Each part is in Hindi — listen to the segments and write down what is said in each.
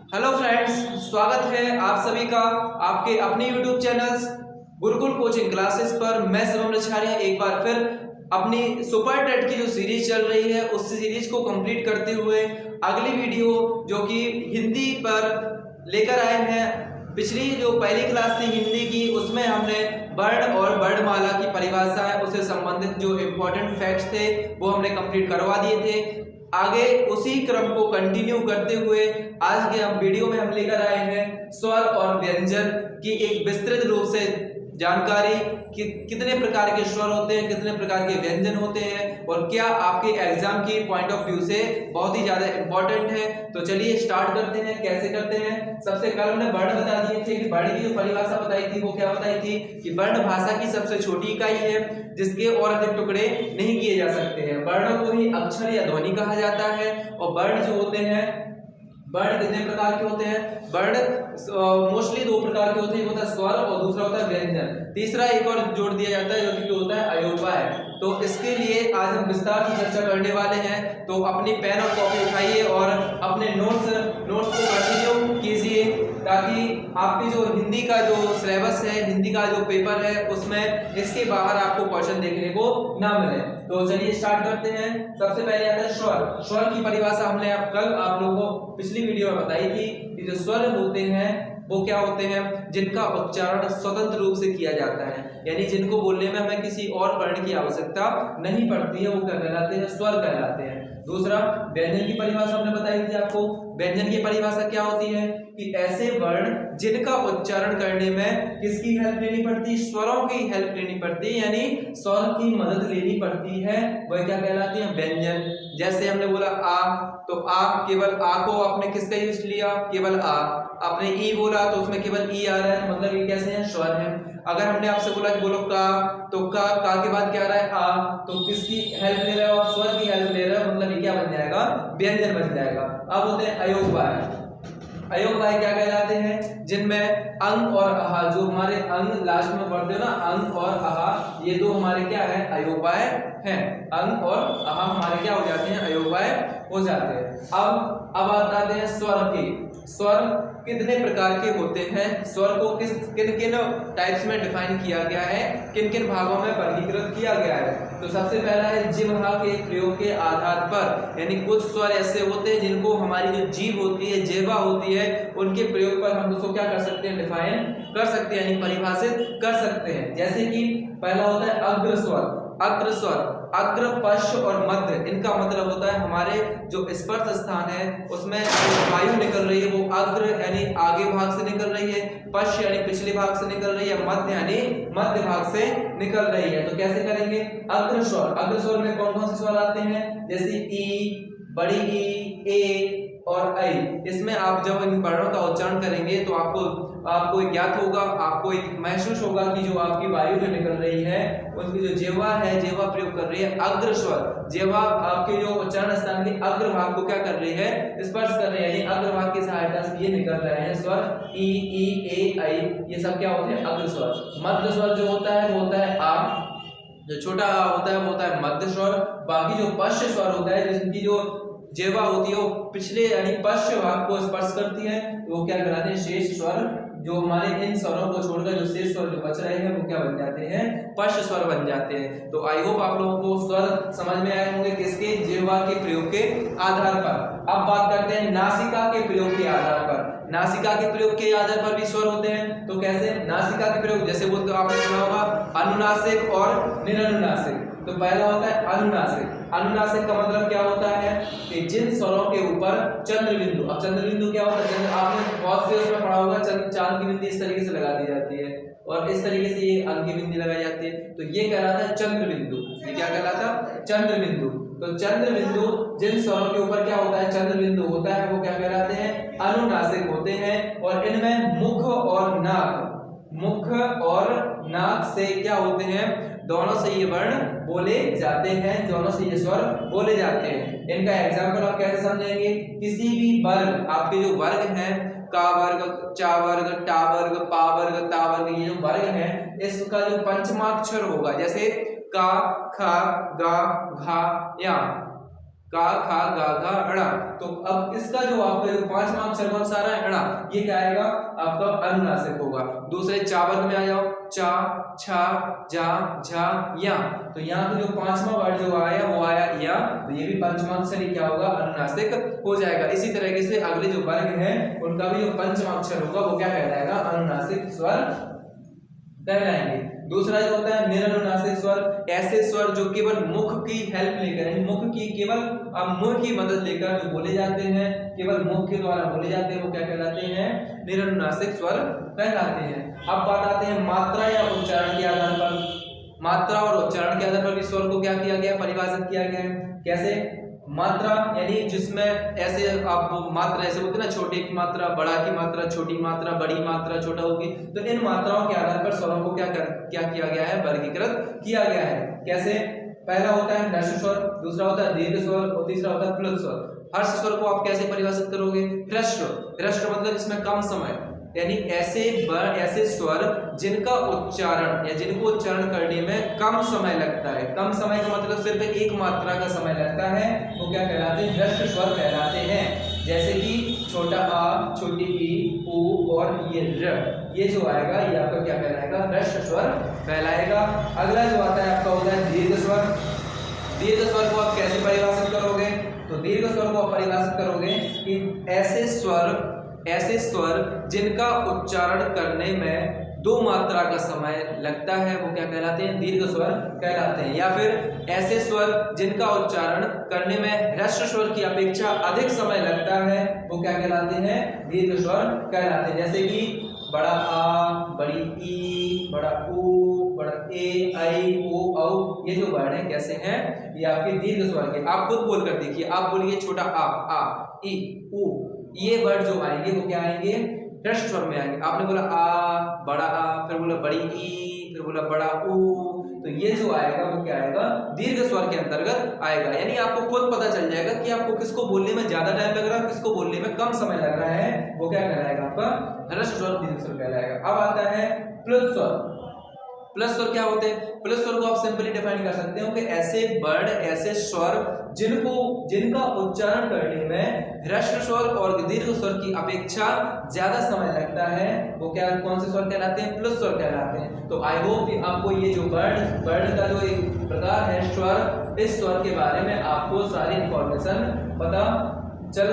हेलो फ्रेंड्स, स्वागत है आप सभी का आपके अपने YouTube channels Gurukul coaching classes पर। मैं शिवम रछारिया एक बार फिर अपनी सुपर टेट की जो सीरीज चल रही है उस सीरीज को कंप्लीट करते हुए अगली वीडियो जो कि हिंदी पर लेकर आए हैं। पिछली जो पहली क्लास थी हिंदी की उसमें हमने वर्ण और वर्णमाला की परिभाषा है उससे संबंधित जो इम्पोर्टेंट फैक्ट्स थे वो हमने कंप्लीट करवा दिए थे। आगे उसी क्रम को कंटिन्यू करते हुए आज के हम वीडियो में हम लेकर आए हैं स्वर और व्यंजन की एक विस्तृत रूप से जानकारी कि कितने प्रकार के स्वर होते हैं, कितने प्रकार के व्यंजन होते हैं और क्या आपके एग्जाम की पॉइंट ऑफ व्यू से बहुत ही ज्यादा इंपॉर्टेंट है। तो चलिए स्टार्ट करते हैं। कैसे करते हैं, सबसे पहले हमने वर्ण बता दिए थे कि वर्ण की जो परिभाषा बताई थी वो क्या बताई थी कि वर्ण भाषा की सबसे छोटी इकाई है जिसके और अधिक टुकड़े नहीं किए जा सकते हैं। वर्णों को ही अक्षर या ध्वनि कहा जाता है। और वर्ण जो होते हैं, वर्ण कितने प्रकार के होते हैं? वर्ण मोस्टली दो प्रकार के होते हैं, एक होता है स्वर और दूसरा होता है व्यंजन। तीसरा एक और जोड़ दिया जाता है जो कि होता है अयोपाय। तो इसके लिए आज हम विस्तार से चर्चा करने वाले हैं। तो अपनी पेन और कॉपी उठाइए और अपने नोट्स को कंटिन्यू कीजिए ताकि आपकी जो हिंदी का जो सिलेबस है, हिंदी का जो पेपर है उसमें इसके बाहर आपको क्वेश्चन देखने को ना मिले। तो चलिए स्टार्ट करते हैं। सबसे पहले आता है स्वर। स्वर की परिभाषा हमने कल आप लोगों को पिछली वीडियो में बताई थी कि जो स्वर होते हैं वो क्या होते हैं, जिनका उच्चारण स्वतंत्र रूप से किया जाता है, यानी जिनको बोलने में हमें किसी और वर्ण की आवश्यकता नहीं पड़ती है, वो क्या कहलाते हैं? स्वर कहलाते हैं। दूसरा व्यंजन की परिभाषा हमने बताई थी आपको। व्यंजन की परिभाषा क्या होती है कि ऐसे वर्ण जिनका उच्चारण करने में किसकी हेल्प लेनी पड़ती? स्वरों की हेल्प लेनी पड़ती है, यानी स्वर की मदद लेनी पड़ती है, वह क्या कहलाती है? व्यंजन। जैसे हमने बोला आ, तो आ, केवल आ को आपने किसका यूज लिया? केवल आ। आपने ई बोला तो उसमें केवल ई आ रहा है, मतलब ये कैसे है? स्वर है। अगर हमने आपसे बोला कि बोलो का, तो का के बाद क्या आ रहा है? आ, तो किसकी हेल्प ले रहे हो? आप स्वर की हेल्प ले रहे हो, मतलब ये क्या बन जाएगा? व्यंजन बन जाएगा। अब होते हैं अयोगवाय। अयोगवाय क्या कहलाते हैं? जिनमें अंग और आहा, जो हमारे अंग लास्ट में पढ़ते हो ना, अंग और आहा, ये दो हमारे क्या है? अयोगवाय हैं। अंग और आहा हमारे क्या हो जाते हैं? अयोगवाय हो जाते हैं। अब आते हैं स्वर के। स्वर कितने प्रकार के होते हैं? स्वर को किन किन टाइप्स में डिफाइन किया गया है, किन किन भागों में वर्गीकृत किया गया है? तो सबसे पहला है जिह्वा के प्रयोग के आधार पर, यानी कुछ स्वर ऐसे होते हैं जिनको हमारी जो जीभ होती है, जिह्वा होती है, उनके प्रयोग पर हम उसको क्या कर सकते हैं? डिफाइन कर सकते हैं, यानी परिभाषित कर सकते हैं। जैसे कि पहला होता है अग्र स्वर। अग्र स्वर, अग्र, पश्च और मध्य, इनका मतलब होता है हमारे जो स्पर्श स्थान है उसमें वायु निकल रही है वो अग्र यानी आगे भाग से निकल रही है, पश्च यानी पिछले भाग से निकल रही है, मध्य यानी मध्य भाग से निकल रही है। तो कैसे करेंगे? अग्र स्वर। अग्र स्वर में कौन कौन से स्वर आते हैं? जैसे ई, बड़ी ई, ए और ऐ। इसमें आप जब इन वर्णों का उच्चारण करेंगे तो आपको ज्ञात होगा, आपको एक महसूस होगा कि जो आपकी वायु जो निकल रही है उसकी जो जिह्वा है, जिह्वा प्रयोग कर रही है अग्र स्वर। जिह्वा आपके जो उच्चारण स्थान के अग्र भाग को क्या कर रही है? स्पर्श कर रही है, यानी अग्र भाग की सहायता से ये निकल रहे हैं स्वर ई, ए, ऐ, ये सब क्या होते हैं? अग्र स्वर। मध्य स्वर जो होता है वो होता है आ, जो छोटा होता है वो होता है मध्य स्वर। बाकी जो पश्च स्वर होता है जिनकी जो जिह्वा होती है वो पिछले यानी पश्च भाग को स्पर्श करती है, वो क्या कहलाते हैं? शेष स्वर। जो हमारे इन स्वरों को छोड़कर जो शेष स्वर जो बच रहे हैं वो क्या बन जाते हैं? पश्च स्वर बन जाते हैं। तो आई होप आप लोगों को स्वर समझ में आए होंगे किसके? जिह्वा के प्रयोग के आधार पर। अब बात करते हैं नासिका के प्रयोग के आधार पर। नासिका के प्रयोग के आधार पर भी स्वर होते हैं। तो कैसे? नासिका के प्रयोग जैसे बोलते हो आपने सुना होगा अनुनासिक और निरनुनासिक। तो पहला होता है अनुनासिक। अनुनासिक का मतलब क्या होता है कि जिन स्वरों के ऊपर चंद्र बिंदु, अब चंद्र बिंदु क्या होता है? चंद्र आपने बहुत से उसमें पढ़ा होगा, चांद की बिंदी इस तरीके से लगा दी जाती है और इस तरीके से ये अंक की बिंदी लगाई जाती है, तो ये कहलाता है चंद्र बिंदु। ये क्या कहलाता? चंद्र बिंदु। तो चंद्र बिंदु जिन स्वरों के ऊपर क्या होता है? चंद्र बिंदु होता है, वो क्या कहलाते हैं? अनुनासिक होते हैं। और इनमें मुख और नाक से क्या होते हैं? दोनों से ये वर्ण बोले जाते हैं, दोनों से ये स्वर बोले जाते हैं। इनका एग्जाम्पल आप कैसे समझेंगे? किसी भी वर्ग, आपके जो वर्ग हैं का वर्ग, चा वर्ग, टा वर्ग, पा वर्ग, ता वर्ग, ये जो वर्ग है इसका जो पंचमाक्षर होगा, जैसे का, खा, गा, घा, या, का, खा, गा, घा, अड़ा। तो अब इसका जो आपका जो 5वां अक्षर कौन सा आ रहा है, अड़ा, ये क्या आएगा आपका अनुनासिक होगा। दूसरे चा वर्ग में आ जाओ, चा, छा, जा, झा, या। तो यहाँ पे जो 5वां वर्ड जो आया वो आया या, तो ये भी पंचमां अक्षर ही क्या होगा, अनुनासिक हो जाएगा। इसी तरीके से अगले जो वर्ग है उनका भी जो पंचमां अक्षर होगा वो क्या कहलाएगा, अनुनासिक स्वर कहलाएंगे। दूसरा जो होता है निरनुनासिक स्वर, ऐसे स्वर जो केवल मुख की हेल्प लेकर, यानी मुख की केवल मुंह की मदद लेकर जो बोले जाते हैं, केवल मुख के द्वारा बोले जाते हैं, वो क्या कहलाते हैं, निरनुनासिक स्वर कहलाते हैं। अब बात आते हैं मात्रा या उच्चारण के आधार पर। मात्रा और उच्चारण के आधार पर भी स्वर को क्या किया गया, परिभाषित किया गया है। कैसे, मात्रा यानी जिसमें ऐसे आप मात्रा ऐसे बोलते हैं ना, छोटे की मात्रा, बड़ा की मात्रा, छोटी मात्रा, बड़ी मात्रा, छोटा होगी, तो इन मात्राओं के आधार पर स्वरों को क्या किया गया है, वर्गीकृत किया गया है। कैसे, पहला होता है ह्रस्व स्वर, दूसरा होता है दीर्घ स्वर और तीसरा होता है प्लुत स्वर। हर्ष स्वर को आप कैसे परिभाषित करोगे, ह्रस्व, ह्रस्व मतलब इसमें कम समय, यानी ऐसे स्वर जिनका उच्चारण या जिनको उच्चारण करने में कम समय लगता है, कम समय का मतलब सिर्फ एक मात्रा का समय लगता है, वो क्या कहलाते हैं, ह्रस्व स्वर कहलाते हैं। जैसे कि छोटा आ, छोटी ई, ऊ और ये र, ये जो आएगा ये आपका क्या कहलाएगा, ह्रस्व स्वर कहलाएगा। अगला जो आता है आपका होता है दीर्घ स्वर। दीर्घ स्वर को आप कैसे परिभाषित करोगे, तो दीर्घ स्वर को आप परिभाषित करोगे कि ऐसे स्वर जिनका उच्चारण करने में 2 मात्रा का समय लगता है, वो क्या कहलाते हैं, दीर्घ स्वर कहलाते हैं। या फिर ऐसे स्वर जिनका उच्चारण करने में ह्रस्व स्वर की अपेक्षा अधिक समय लगता है, वो क्या कहलाते हैं, दीर्घ स्वर कहलाते हैं। जैसे कि बड़ा आ, बड़ी ई, बड़ा ऊ, बड़ा ए, आई, ओ, औ, ये जो वर्ड है कैसे हैं, ये आपके दीर्घ स्वर के। आप खुद बोल कर देखिए, आप बोलिए छोटा आ, ई, ऊ, ये वर्ड जो आएंगे वो क्या आएंगे, ह्रस्व स्वर में आएंगे। आपने बोला आ, बड़ा आ, फिर बोला बड़ी ई, फिर बोला बड़ा ऊ, तो ये जो आएगा वो क्या आएगा, दीर्घ स्वर के अंतर्गत आएगा। यानी आपको खुद पता चल जाएगा कि आपको किसको बोलने में ज्यादा टाइम लग रहा है, किसको बोलने में कम समय लग रहा है, वो क्या कहलाएगा, आपका ह्रस्व स्वर, दीर्घ स्वर कहलाएगा। अब आता है प्लुत स्वर। प्लस स्वर क्या होते हैं, प्लस स्वर को आप सिंपली डिफाइन कर सकते हो कि ऐसे वर्ड, ऐसे स्वर जिनका उच्चारण करने में ह्रस्व स्वर और दीर्घ स्वर की अपेक्षा ज्यादा समय लगता है, वो क्या, कौन से स्वर कहलाते हैं, प्लस स्वर कहलाते हैं। तो आई होप कि आपको ये जो वर्ड का जो एक प्रकार है स्वर, इस स्वर के बारे में आपको सारी इंफॉर्मेशन पता चल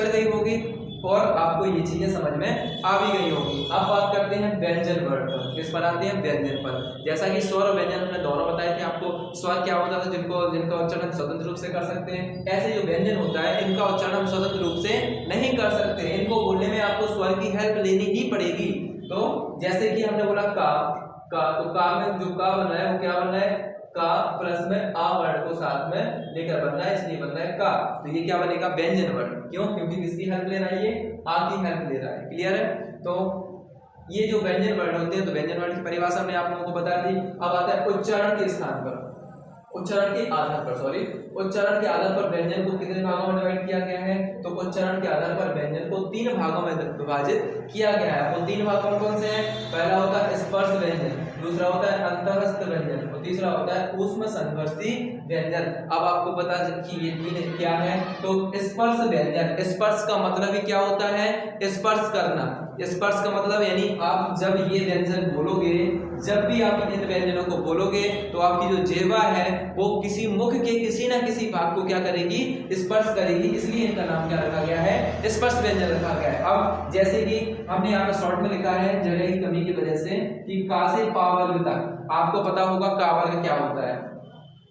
गई होगी और आपको ये चीजें समझ में आ भी गई होगी। अब बात करते हैं व्यंजन वर्ड पर। किस पर आते हैं, व्यंजन पर। जैसा कि स्वर और व्यंजन हमने दोनों बताए थे आपको। स्वर क्या होता है, जिनका उच्चारण स्वतंत्र रूप से कर सकते हैं। ऐसे जो व्यंजन होता है इनका उच्चारण हम स्वतंत्र रूप से नहीं कर सकते, इनको बोलने में आपको स्वर की हेल्प लेनी ही पड़ेगी। तो जैसे कि हमने बोला का, तो का में जो का बन रहा है वो क्या बन रहा है, का प्लस में आ वर्ड को साथ में लेकर बन रहा है, इसलिए बन रहा है का। तो ये क्या बनेगा, व्यंजन वर्ड। क्यों, क्योंकि किसकी हेल्प ले रहा है, ये आ की हेल्प ले रहा है। क्लियर है। तो ये जो व्यंजन वर्ड होते हैं, तो व्यंजन वर्ड की परिभाषा मैं आप लोगों को बता दी। अब आता है उच्चारण के स्थान पर, उच्चारण के आधार पर, उच्चारण के आधार पर व्यंजन को कितने भागों में डिवाइड किया गया है, तो उच्चारण के आधार पर व्यंजन को 3 भागों में विभाजित किया गया है। वो 3 भाग कौन से हैं, पहला होता है स्पर्श व्यंजन, दूसरा होता है अंतःस्थ व्यंजन और तीसरा होता है ऊष्म संघर्षी व्यंजन। अब आपको पता कि ये 3 क्या है, तो स्पर्श व्यंजन, स्पर्श का मतलब ही क्या होता है, स्पर्श करना। स्पर्श का मतलब यानी आप जब ये व्यंजन बोलोगे, जब भी आप इन व्यंजनों को बोलोगे तो आपकी जो जिह्वा है वो किसी मुख के किसी ना किसी भाग को क्या करेगी, स्पर्श करेगी, इसलिए इनका नाम क्या रखा गया है, स्पर्श व्यंजन रखा गया है। अब जैसे कि हमने यहाँ पे शॉर्ट में लिखा है जगह की कमी की वजह से कि का से पा वर्ग तक, आपको पता होगा का वर्ग क्या होता है।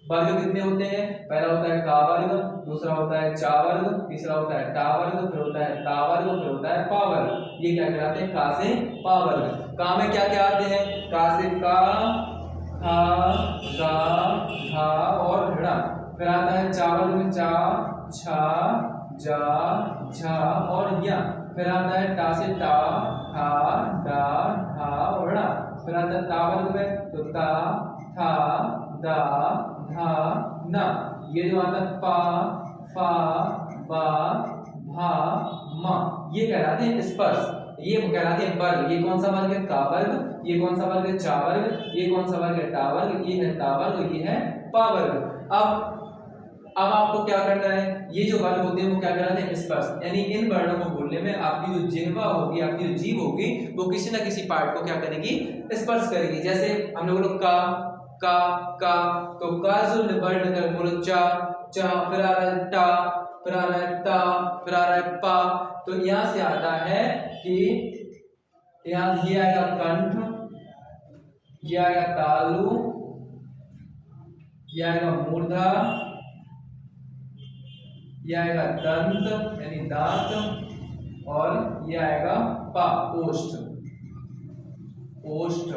वर्ग कितने होते हैं, पहला होता है का वर्ग, दूसरा होता है चा वर्ग, तीसरा होता है टा वर्ग, फिर होता है ता वर्ग, फिर होता है पा वर्ग। ये क्या कहलाते हैं, का से पा वर्ग। का में क्या क्या आते हैं, का से का, खा, गा, घा और ढ़। फिर आता है चा वर्ग में चा, छा, जा, झा और या। फिर आता है टा से टा, ठा, डा, ढा और ड़ा। फिर आता है ता वर्ग में तो ता, था, दा, धा, ना। ये जो आता है पा, फा, बा, भा, मा, ये कहलाते हैं स्पर्श, ये कहलाते हैं वर्ग। ये कौन सा वर्ग है, का वर्ग, ये कौन सा वर्ग है, चा वर्ग, ये कौन सा वर्ग है, टा वर्ग, ये है ता वर्ग, ये है पा वर्ग। अब अब आपको क्या करना है, ये जो वर्ण होते हैं वो क्या कराते हैं, स्पर्श, यानी इन वर्णों को बोलने में आपकी जो जिह्वा होगी, आपकी जो जीभ होगी, वो किसी ना किसी पार्ट को क्या करेगी, स्पर्श करेगी। जैसे हमने बोलो का, तो का जो वर्ण निकल, बोलो चा, फिर आ रहा है टा, फिर आ रहा है ता, फिर आ रहा है पा। तो यहां से आता है कि यहाँ ये आएगा कंठ, ये आएगा तालु, ये आएगा मूर्धा, ये आएगा दंत यानी दांत, और ये आएगा पा, ओष्ठ।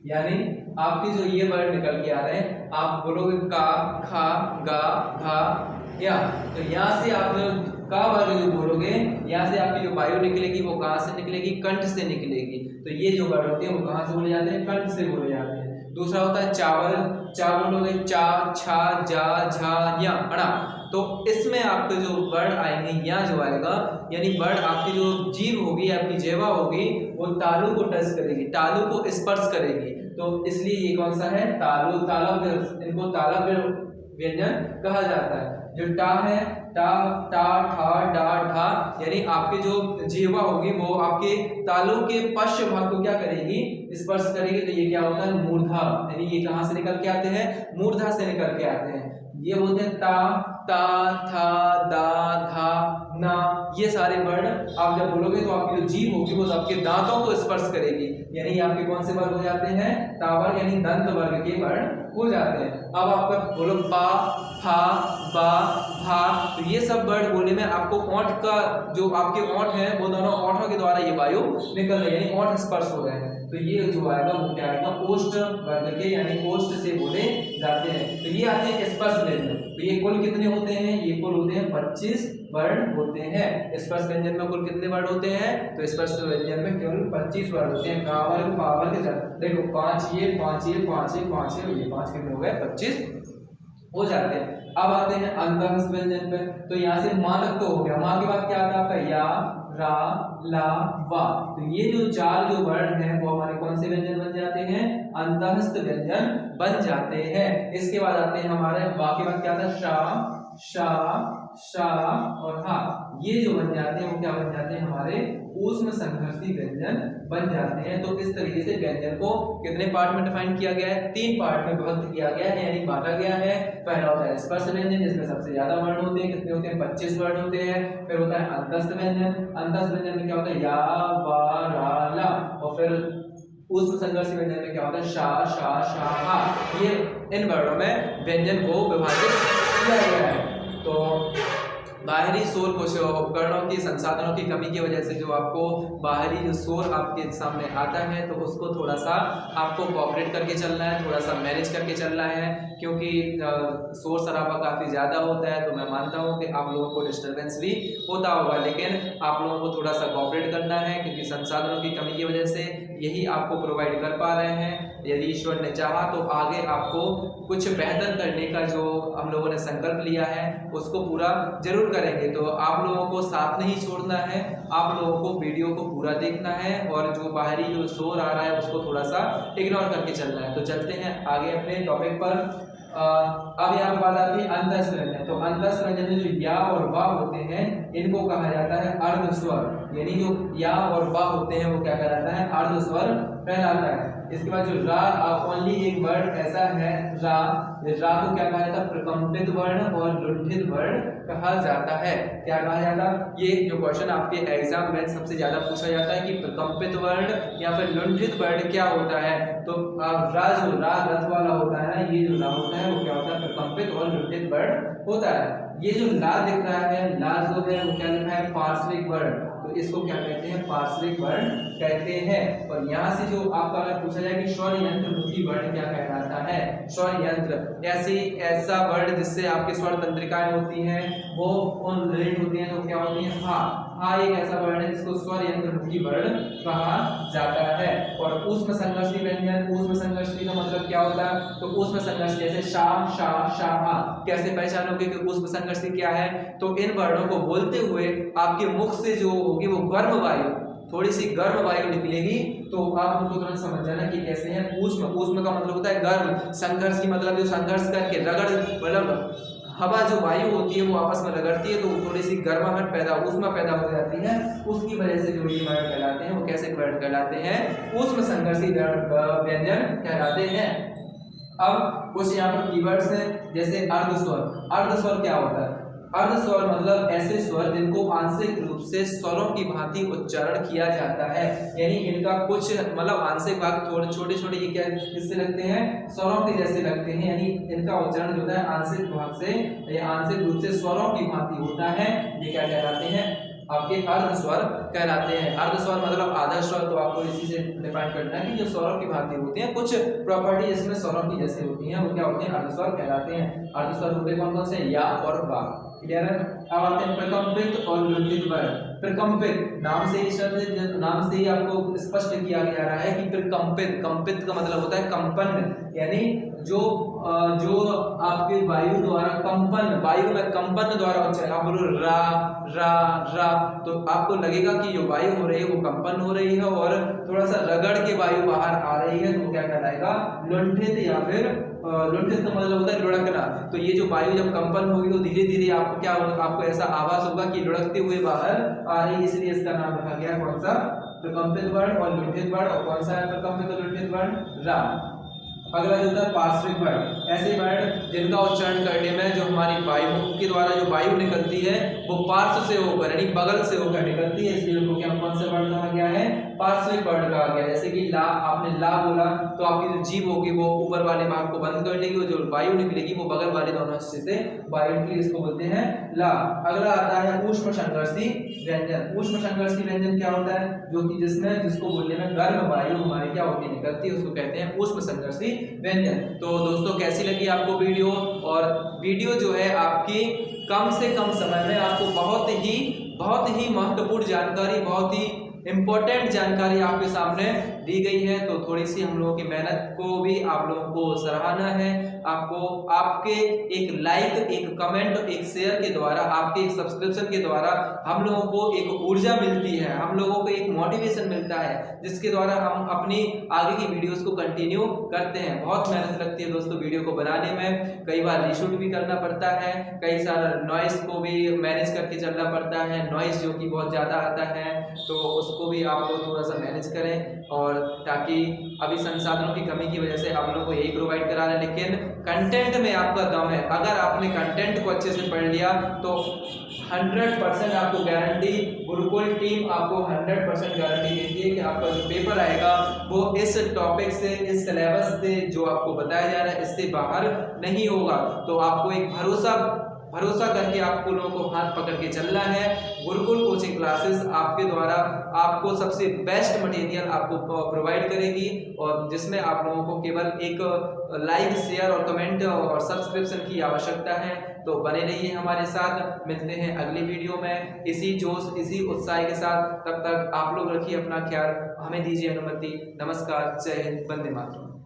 यानी आपकी जो ये वर्ड निकल के आ रहे हैं, आप बोलोगे का, खा, गा, घा, या, तो यहाँ से आप का वर्ड जो बोलोगे, यहाँ से आपकी जो वायु निकलेगी वो कहाँ से निकलेगी, कंठ से निकलेगी। तो ये जो वर्ड होते हैं वो कहाँ से बोले जाते हैं, कंठ से बोले जाते हैं। दूसरा होता है चावल, चा बोलोगे चा, छा, जा, झा, या, अड़ा। तो इसमें आपके जो वर्ड आएंगे, यहाँ जो आएगा, यानी वर्ड आपकी जो जीभ होगी, आपकी जेवा होगी, वो तालु को टच करेगी, तालु को स्पर्श करेगी। तो इसलिए ये कौन सा है, तालु, तालव, इनको तालव व्यंजन कहा जाता है। जो टा है, टा, टा, ठा, डा, ढा, यानी आपकी जो जीवा होगी वो आपके तालु के पश्च भाग को क्या करेगी, स्पर्श करेगी। तो ये क्या होता है, मूर्धा, यानी ये कहाँ से निकल के आते हैं, मूर्धा से निकल के आते हैं। ये बोलते हैं ता, ता, था, दा, धा, ना। ये सारे वर्ण आप जब बोलोगे तो आपकी जो जीभ होगी वो आपके दांतों को स्पर्श करेगी, यानी आपके कौन से वर्ग हो जाते हैं, तावर्ग यानी दंत वर्ग के वर्ण हो जाते हैं। अब आपका बोलो पा, फा, बा, भा, तो ये सब वर्ड बोलने में आपको ओंठ का, जो आपके ओंठ हैं वो दोनों ओंठों के द्वारा ये वायु निकल रही है, यानी ओंठ स्पर्श हो रहे हैं। तो ये जो आएगा वो क्या आएगा, ओष्ठ वर्ग के, यानी ओष्ठ से बोले जाते हैं। तो ये आते हैं स्पर्श व्यंजन। तो ये कुल कितने होते हैं, ये कुल होते हैं 25 वर्ण होते हैं। स्पर्श व्यंजन में कुल कितने वर्ण होते हैं, तो स्पर्श व्यंजन में केवल 25 वर्ण होते हैं। कावर, पावर के देखो 5 ये 5 ये 5 ये 5 ये, ये 5 कितने हो गए, 25 हो जाते हैं। अब आते हैं अंतःस्थ व्यंजन पे। तो यहाँ से माँ तक तो हो गया, माँ के बाद क्या आता है आपका, या, रा, ला, वा। तो ये जो चार जो वर्ण हैं वो हमारे कौन से व्यंजन बन जाते हैं, अंतःस्थ व्यंजन बन जाते हैं। इसके बाद आते हैं हमारे वा के बाद क्या आता है, शा, शा, शा और हा। ये जो बन जाते हैं वो क्या बन जाते हैं, हमारे ऊष्म संघर्षी व्यंजन बन जाते हैं। तो इस तरीके से व्यंजन को कितने पार्ट में डिफाइन किया गया है, 3 पार्ट में विभक्त किया गया है, यानी बांटा गया है। पहला होता है स्पर्श व्यंजन, जिसमें सबसे ज्यादा वर्ण होते हैं, कितने होते हैं, 25 वर्ण होते हैं। फिर होता है अंतःस्थ व्यंजन, अंतःस्थ व्यंजन में क्या होता है, या, वा, रा, ला। और फिर ऊष्म संघर्षी व्यंजन में क्या होता है, शा, शा, शा, हा। ये इन वर्णों में व्यंजन को विभाजित किया गया है। तो बाहरी शोर कुछ उपकरणों की, संसाधनों की कमी की वजह से जो आपको बाहरी जो शोर आपके सामने आता है, तो उसको थोड़ा सा आपको कोऑपरेट करके चलना है, थोड़ा सा मैनेज करके चलना है, क्योंकि शोर शराबा काफ़ी ज़्यादा होता है। तो मैं मानता हूँ कि आप लोगों को डिस्टर्बेंस भी होता होगा, लेकिन आप लोगों को थोड़ा सा कोऑपरेट करना है, क्योंकि संसाधनों की कमी की वजह से यही आपको प्रोवाइड कर पा रहे हैं। यदि ईश्वर ने चाहा तो आगे आपको कुछ बेहतर करने का जो हम लोगों ने संकल्प लिया है उसको पूरा जरूर करेंगे। तो आप लोगों को साथ नहीं छोड़ना है, आप लोगों को वीडियो को पूरा देखना है, और जो बाहरी जो शोर आ रहा है उसको थोड़ा सा इग्नोर करके चलना है। तो चलते हैं आगे अपने टॉपिक पर। अब यहाँ पर बात आती है अंतःस्थ व्यंजन। तो अंतःस्थ व्यंजन में जो या और वा होते हैं इनको कहा जाता है अर्ध स्वर, यानी जो या और वा होते हैं वो क्या कहलाता है, अर्ध स्वर कहलाता है। इसके बाद जो रा, ओनली एक वर्ड ऐसा है रा, रा को क्या कहा जाता है, प्रकंपित वर्ण और लुंठित वर्ण कहा जाता है। क्या कहा जाता है, ये जो क्वेश्चन आपके एग्जाम में सबसे ज्यादा पूछा जाता है कि प्रकंपित वर्ण या फिर लुंठित वर्ण क्या होता है। तो रा जो रा रथ वाला होता है, ये जो रा होता है वो क्या होता है, प्रकंपित और लुंठित वर्ण होता है। ये जो ला दिख रहा है, ला जो है वो क्या लिखा है, पार्श्विक वर्ण। तो इसको क्या कहते हैं, पार्श्विक वर्ण कहते हैं। और यहाँ से जो आपका अगर पूछा जाए कि स्वर यंत्र मुखी वर्ण क्या कहलाता है, स्वर यंत्र ऐसा वर्ण जिससे आपकी स्वर तंत्रिकाएं होती हैं वो उन रिलेट होती हैं, तो क्या होती है, हा। हा एक ऐसा वर्ण है जिसको स्वर यंत्र मुखी वर्ण कहा जाता है। और ऊष्म संघर्षी व्यंजन, ऊष्म संघर्षी का मतलब क्या होता है, तो ऊष्म संघर्षी जैसे शा, शा, शा, हा। कैसे पहचानोगे कि ऊष्म संघर्षी क्या है, तो इन वर्णों को बोलते हुए आपके मुख से जो होगी वो गर्म वायु, थोड़ी सी गर्म वायु निकलेगी, तो आप उनको तुरंत समझ जाना कि कैसे हैं ऊष्म। ऊष्म का मतलब होता है गर्म, संघर्ष की मतलब जो संघर्ष करके रगड़, मतलब हवा जो वायु होती है वो आपस में रगड़ती है तो थोड़ी सी गर्माहट पैदा ऊष्मा पैदा हो जाती है, उसकी वजह से जो ये वर्ण कहलाते हैं वो कैसे वर्ण कहलाते हैं, ऊष्म संघर्षी व्यंजन कहलाते हैं। अब कुछ यहाँ पर कीवर्ड्स हैं, जैसे अर्धस्वर। अर्धस्वर क्या होता है? अर्धस्वर मतलब ऐसे स्वर जिनको आंशिक रूप से स्वरों की भांति उच्चारण किया जाता है, यानी इनका कुछ मतलब आंशिक भाग थोड़े छोटे छोटे ये क्या किससे लगते हैं, स्वरों के जैसे लगते हैं, यानी इनका उच्चारण जो होता है आंशिक भाग से या आंशिक रूप से स्वरों की भांति होता है, ये क्या कहलाते हैं, आपके अर्धस्वर कहलाते हैं। अर्धस्वर मतलब आधा स्वर, तो आपको इसी से डिफाइन करना है कि जो स्वरों की भांति होती हैं, कुछ प्रॉपर्टी इसमें स्वरों की जैसे होती हैं, वो क्या होते हैं, अर्धस्वर कहलाते हैं। अर्धस्वर होते कौन कौन से, या और वा। क्लियर है? अब आते हैं प्रकंपित और लुंठित वर्ण। प्रकंपित नाम से ही शब्द, नाम से ही आपको स्पष्ट किया जा रहा है कि प्रकंपित, कंपित का मतलब होता है कंपन, यानी जो आपके वायु द्वारा कंपन, वायु में कंपन द्वारा उच्चारण, आप बोलो रा रा रा, तो आपको लगेगा कि जो वायु हो रही है वो कंपन हो रही है और थोड़ा सा रगड़ के वायु बाहर आ रही है, तो क्या कहलाएगा, लुंठित, या फिर लुंठित का मतलब होता है लुढ़कना। तो ये जो वायु जब कंपन होगी तो धीरे धीरे आपको क्या होगा, आपको ऐसा आवाज होगा कि लुढ़कते हुए बाहर आ रही है, इसलिए इसका नाम रखा गया कौन सा, प्रकंपित वर्ण और लुंठित वर्ण। और कौन सा है प्रकंपित और लुंठित वर्ण, रा। अगला जो होता है पार्श्विक वर्ण, ऐसे वर्ण जिनका उच्चारण करने में जो हमारी वायु के द्वारा जो वायु निकलती है वो पार्श्व से होकर यानी बगल से होकर निकलती है, इसलिए उनको क्या कौन से वर्ण कहा गया है, पार्श्विक वर्ण कहा गया। जैसे कि ला, आपने ला बोला तो आपकी जो जीभ होगी वो ऊपर वाले भाग को बंद कर लेगी और जो वायु निकलेगी वो बगल वाले दोनों हिस्से से वायु निकलेगी, इसको बोलते हैं ला। अगला आता है ऊष्म संघर्षी व्यंजन। ऊष्म संघर्षी व्यंजन क्या होता है, जो कि जिसको बोलने में गर्म वायु हमारी क्या होती है, निकलती है, उसको कहते हैं ऊष्म संघर्षी व्यंजन। तो दोस्तों कैसी लगी आपको वीडियो, और वीडियो जो है आपकी कम से कम समय में आपको बहुत ही महत्वपूर्ण जानकारी, बहुत ही इम्पोर्टेंट जानकारी आपके सामने दी गई है। तो थोड़ी सी हम लोगों की मेहनत को भी आप लोगों को सराहना है। आपको आपके एक लाइक, एक कमेंट, एक शेयर के द्वारा, आपके एक सब्सक्रिप्शन के द्वारा हम लोगों को एक ऊर्जा मिलती है, हम लोगों को एक मोटिवेशन मिलता है, जिसके द्वारा हम अपनी आगे की वीडियोस को कंटिन्यू करते हैं। बहुत मेहनत लगती है दोस्तों वीडियो को बनाने में, कई बार रीशूट भी करना पड़ता है, कई सारा नॉइस को भी मैनेज करके चलना पड़ता है, नॉइस जो कि बहुत ज़्यादा आता है, तो उसको भी आप लोग थोड़ा सा मैनेज करें, और ताकि अभी संसाधनों की कमी की वजह से आप लोगों को यही प्रोवाइड करा रहे हैं, लेकिन कंटेंट में आपका दम है। अगर आपने कंटेंट को अच्छे से पढ़ लिया तो 100% आपको गारंटी, गुरुकुल टीम आपको 100% गारंटी देती है कि आपका जो पेपर आएगा वो इस टॉपिक से, इस सिलेबस से जो आपको बताया जा रहा है इससे बाहर नहीं होगा। तो आपको एक भरोसा करके आपको लोगों को हाथ पकड़ के चलना है। गुरुकुल कोचिंग क्लासेस आपके द्वारा आपको सबसे बेस्ट मटेरियल आपको प्रोवाइड करेगी, और जिसमें आप लोगों को केवल एक लाइक, शेयर और कमेंट और सब्सक्रिप्शन की आवश्यकता है। तो बने रहिए हमारे साथ, मिलते हैं अगली वीडियो में इसी जोश, इसी उत्साह के साथ। तब तक आप लोग रखिए अपना ख्याल, हमें दीजिए अनुमति। नमस्कार, जय हिंद, वंदे मातरम।